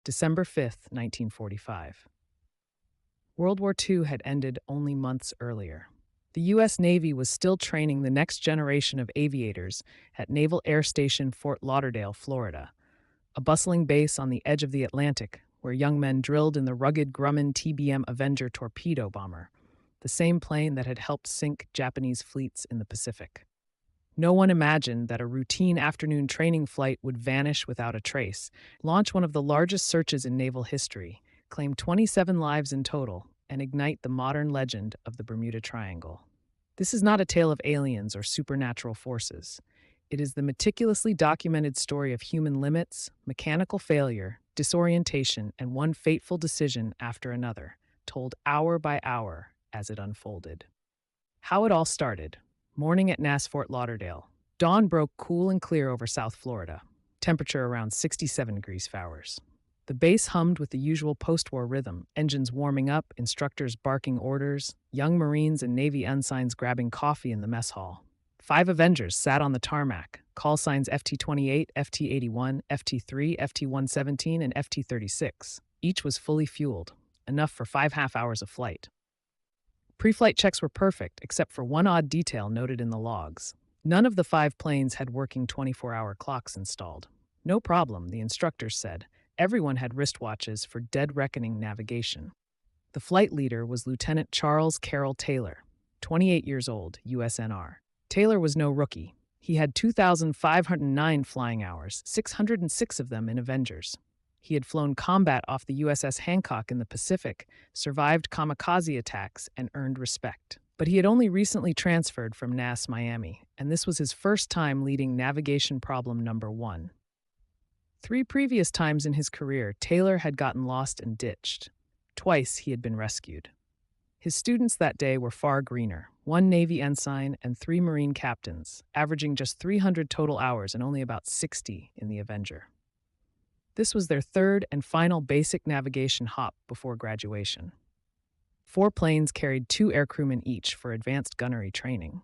December 5th, 1945. World War II had ended only months earlier. The U.S. Navy was still training the next generation of aviators at Naval Air Station Fort Lauderdale, Florida, a bustling base on the edge of the Atlantic where young men drilled in the rugged Grumman TBM Avenger torpedo bomber, the same plane that had helped sink Japanese fleets in the Pacific. No one imagined that a routine afternoon training flight would vanish without a trace, launch one of the largest searches in naval history, claim 27 lives in total, and ignite the modern legend of the Bermuda Triangle. This is not a tale of aliens or supernatural forces. It is the meticulously documented story of human limits, mechanical failure, disorientation, and one fateful decision after another, told hour by hour as it unfolded. How it all started. Morning at NAS Fort Lauderdale. Dawn broke cool and clear over South Florida, temperature around 67 degrees Fahrenheit. The base hummed with the usual post-war rhythm, engines warming up, instructors barking orders, young Marines and Navy ensigns grabbing coffee in the mess hall. 5 Avengers sat on the tarmac, call signs FT-28, FT-81, FT-3, FT-117, and FT-36. Each was fully fueled, enough for 5 half-hours of flight. Pre-flight checks were perfect, except for one odd detail noted in the logs. None of the 5 planes had working 24-hour clocks installed. No problem, the instructors said. Everyone had wristwatches for dead reckoning navigation. The flight leader was Lieutenant Charles Carroll Taylor, 28 years old, USNR. Taylor was no rookie. He had 2,509 flying hours, 606 of them in Avengers. He had flown combat off the USS Hancock in the Pacific, survived kamikaze attacks, and earned respect. But he had only recently transferred from NAS Miami, and this was his first time leading navigation problem number 1. 3 previous times in his career, Taylor had gotten lost and ditched. Twice he had been rescued. His students that day were far greener, 1 Navy ensign and 3 Marine captains, averaging just 300 total hours and only about 60 in the Avenger. This was their 3rd and final basic navigation hop before graduation. 4 planes carried 2 aircrewmen each for advanced gunnery training.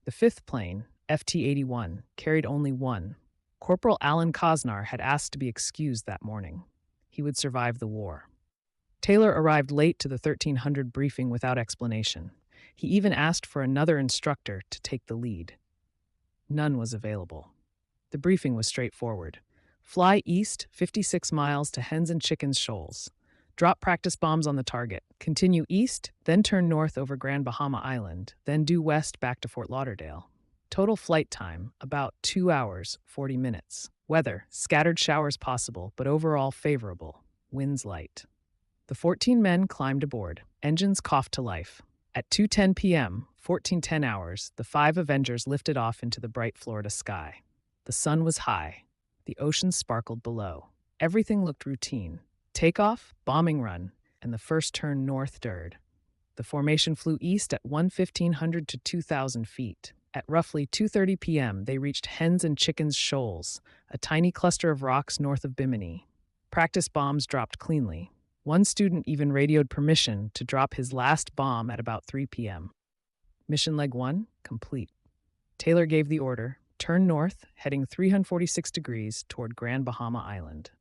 The 5th plane, FT-81, carried only 1. Corporal Alan Cosnar had asked to be excused that morning. He would survive the war. Taylor arrived late to the 1300 briefing without explanation. He even asked for another instructor to take the lead. None was available. The briefing was straightforward. Fly east 56 miles to Hens and Chickens Shoals. Drop practice bombs on the target. Continue east, then turn north over Grand Bahama Island, then due west back to Fort Lauderdale. Total flight time, about 2 hours, 40 minutes. Weather, scattered showers possible, but overall favorable. Winds light. The 14 men climbed aboard. Engines coughed to life. At 2:10 p.m., 1410 hours, the 5 Avengers lifted off into the bright Florida sky. The sun was high. The ocean sparkled below. Everything looked routine. Takeoff, bombing run, and the first turn north dirred. The formation flew east at 1,500 to 2,000 feet. At roughly 2:30 p.m., they reached Hens and Chickens Shoals, a tiny cluster of rocks north of Bimini. Practice bombs dropped cleanly. One student even radioed permission to drop his last bomb at about 3 p.m. Mission leg 1, complete. Taylor gave the order, turn north, heading 346 degrees toward Grand Bahama Island.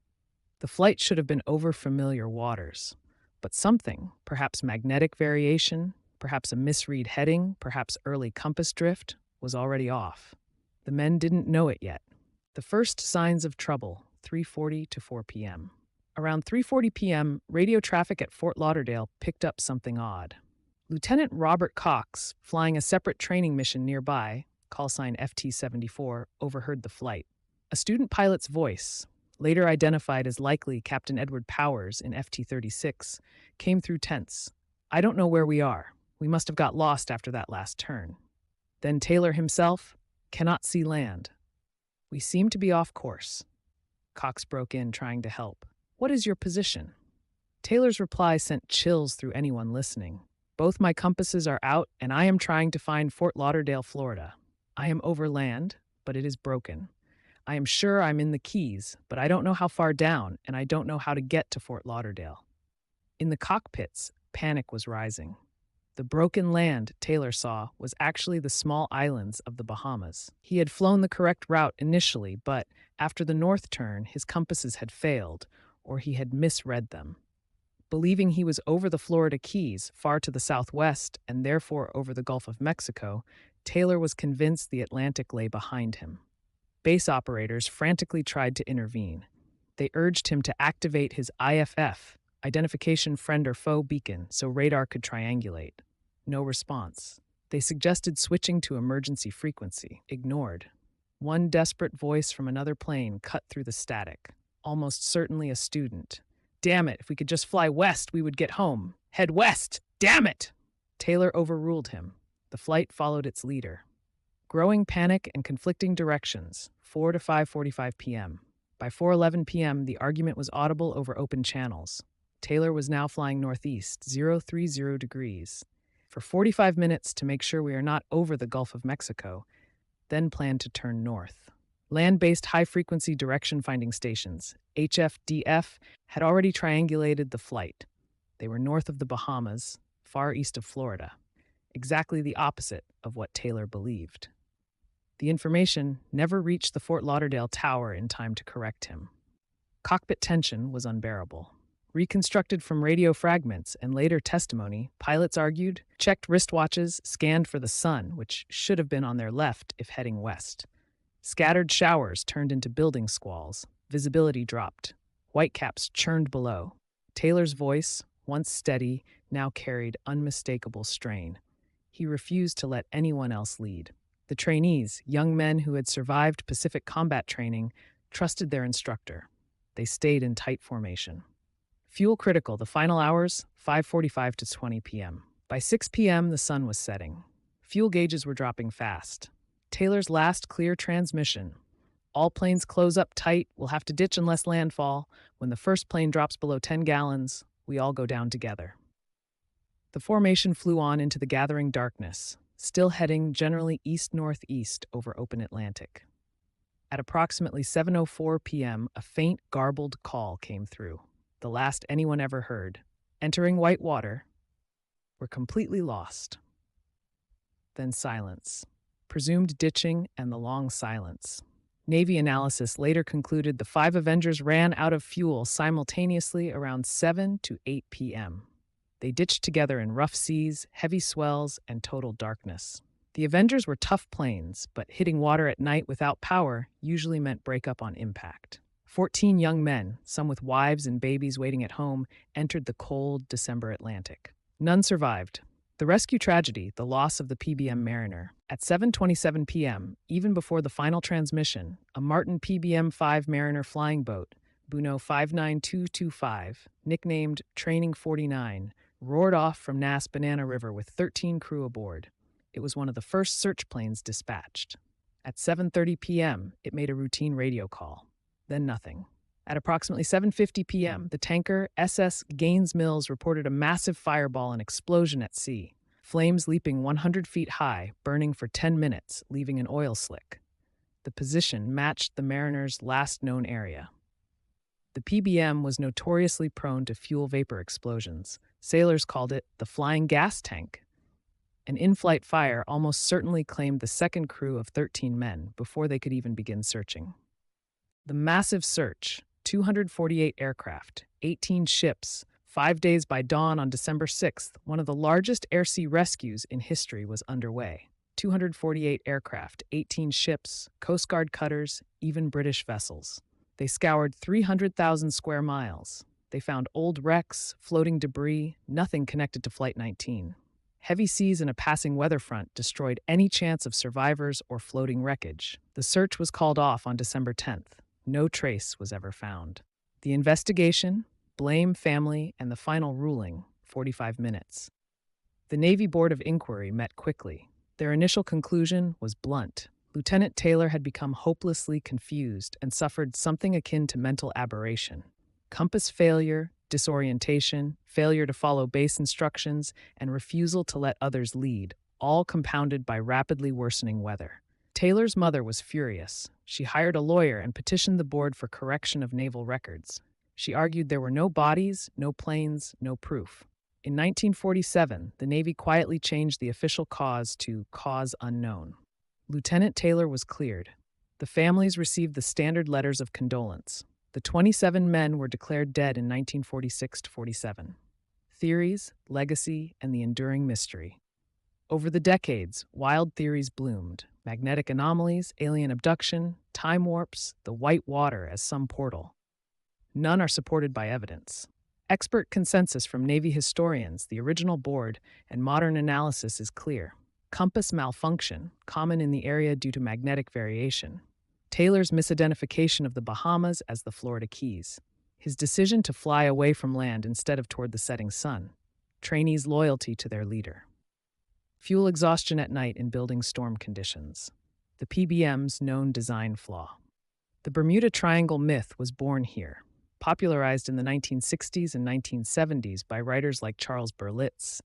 The flight should have been over familiar waters, but something, perhaps magnetic variation, perhaps a misread heading, perhaps early compass drift, was already off. The men didn't know it yet. The first signs of trouble, 3:40 to 4 p.m. Around 3:40 p.m., radio traffic at Fort Lauderdale picked up something odd. Lieutenant Robert Cox, flying a separate training mission nearby, call sign FT-74, overheard the flight. A student pilot's voice, later identified as likely Captain Edward Powers in FT-36, came through tense. "I don't know where we are. We must have got lost after that last turn." Then Taylor himself, "Cannot see land. We seem to be off course." Cox broke in, trying to help. "What is your position?" Taylor's reply sent chills through anyone listening. "Both my compasses are out, and I am trying to find Fort Lauderdale, Florida. I am over land, but it is broken. I am sure I'm in the Keys, but I don't know how far down, and I don't know how to get to Fort Lauderdale." In the cockpits, panic was rising. The broken land, Taylor saw, was actually the small islands of the Bahamas. He had flown the correct route initially, but after the north turn, his compasses had failed, or he had misread them. Believing he was over the Florida Keys, far to the southwest, and therefore over the Gulf of Mexico, Taylor was convinced the Atlantic lay behind him. Base operators frantically tried to intervene. They urged him to activate his IFF, Identification Friend or Foe beacon, so radar could triangulate. No response. They suggested switching to emergency frequency. Ignored. One desperate voice from another plane cut through the static. Almost certainly a student. Damn it, if we could just fly west, we would get home. Head west! Damn it! Taylor overruled him. The flight followed its leader. Growing panic and conflicting directions, 4 to 5:45 p.m. By 4:11 p.m., the argument was audible over open channels. Taylor was now flying northeast, 030 degrees, for 45 minutes to make sure we are not over the Gulf of Mexico, then planned to turn north. Land-based high-frequency direction-finding stations, HFDF, had already triangulated the flight. They were north of the Bahamas, far east of Florida, exactly the opposite of what Taylor believed. The information never reached the Fort Lauderdale tower in time to correct him. Cockpit tension was unbearable. Reconstructed from radio fragments and later testimony, pilots argued, checked wristwatches, scanned for the sun, which should have been on their left if heading west. Scattered showers turned into building squalls. Visibility dropped. Whitecaps churned below. Taylor's voice, once steady, now carried unmistakable strain. He refused to let anyone else lead. The trainees, young men who had survived Pacific combat training, trusted their instructor. They stayed in tight formation. Fuel critical, the final hours, 5:45 to 20 p.m. By 6 p.m., the sun was setting. Fuel gauges were dropping fast. Taylor's last clear transmission. All planes close up tight, we'll have to ditch unless landfall. When the first plane drops below 10 gallons, we all go down together. The formation flew on into the gathering darkness, still heading generally east-northeast over open Atlantic. At approximately 7:04 p.m., a faint, garbled call came through. The last anyone ever heard. Entering white water. We're completely lost. Then silence. Presumed ditching and the long silence. Navy analysis later concluded the 5 Avengers ran out of fuel simultaneously around 7 to 8 p.m. They ditched together in rough seas, heavy swells, and total darkness. The Avengers were tough planes, but hitting water at night without power usually meant breakup on impact. 14 young men, some with wives and babies waiting at home, entered the cold December Atlantic. None survived. The rescue tragedy, the loss of the PBM Mariner. At 7:27 p.m., even before the final transmission, a Martin PBM-5 Mariner flying boat, Buno 59225, nicknamed Training 49, roared off from Nass Banana River with 13 crew aboard. It was one of the first search planes dispatched. At 7:30 p.m., it made a routine radio call. Then nothing. At approximately 7:50 p.m., the tanker SS Gaines Mills reported a massive fireball and explosion at sea. Flames leaping 100 feet high, burning for 10 minutes, leaving an oil slick. The position matched the Mariner's last known area. The PBM was notoriously prone to fuel vapor explosions. Sailors called it the flying gas tank. An in-flight fire almost certainly claimed the second crew of 13 men before they could even begin searching. The massive search, 248 aircraft, 18 ships, 5 days by dawn on December 6th, one of the largest air-sea rescues in history was underway. 248 aircraft, 18 ships, Coast Guard cutters, even British vessels. They scoured 300,000 square miles. They found old wrecks, floating debris, nothing connected to Flight 19. Heavy seas and a passing weather front destroyed any chance of survivors or floating wreckage. The search was called off on December 10th. No trace was ever found. The investigation, blame family, and the final ruling, 45 minutes. The Navy Board of Inquiry met quickly. Their initial conclusion was blunt. Lieutenant Taylor had become hopelessly confused and suffered something akin to mental aberration. Compass failure, disorientation, failure to follow base instructions, and refusal to let others lead, all compounded by rapidly worsening weather. Taylor's mother was furious. She hired a lawyer and petitioned the board for correction of naval records. She argued there were no bodies, no planes, no proof. In 1947, the Navy quietly changed the official cause to cause unknown. Lieutenant Taylor was cleared. The families received the standard letters of condolence. The 27 men were declared dead in 1946 to 47. Theories, legacy, and the enduring mystery. Over the decades, wild theories bloomed: magnetic anomalies, alien abduction, time warps, the white water as some portal. None are supported by evidence. Expert consensus from Navy historians, the original board, and modern analysis is clear. Compass malfunction, common in the area due to magnetic variation. Taylor's misidentification of the Bahamas as the Florida Keys. His decision to fly away from land instead of toward the setting sun. Trainees' loyalty to their leader. Fuel exhaustion at night in building storm conditions. The PBM's known design flaw. The Bermuda Triangle myth was born here, popularized in the 1960s and 1970s by writers like Charles Berlitz.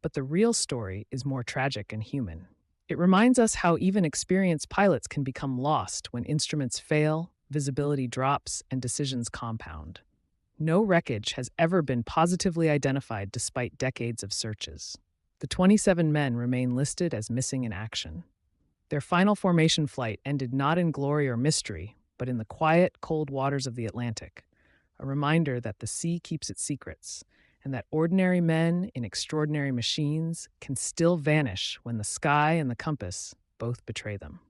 But the real story is more tragic and human. It reminds us how even experienced pilots can become lost when instruments fail, visibility drops, and decisions compound. No wreckage has ever been positively identified despite decades of searches. The 27 men remain listed as missing in action. Their final formation flight ended not in glory or mystery, but in the quiet, cold waters of the Atlantic, a reminder that the sea keeps its secrets, and that ordinary men in extraordinary machines can still vanish when the sky and the compass both betray them.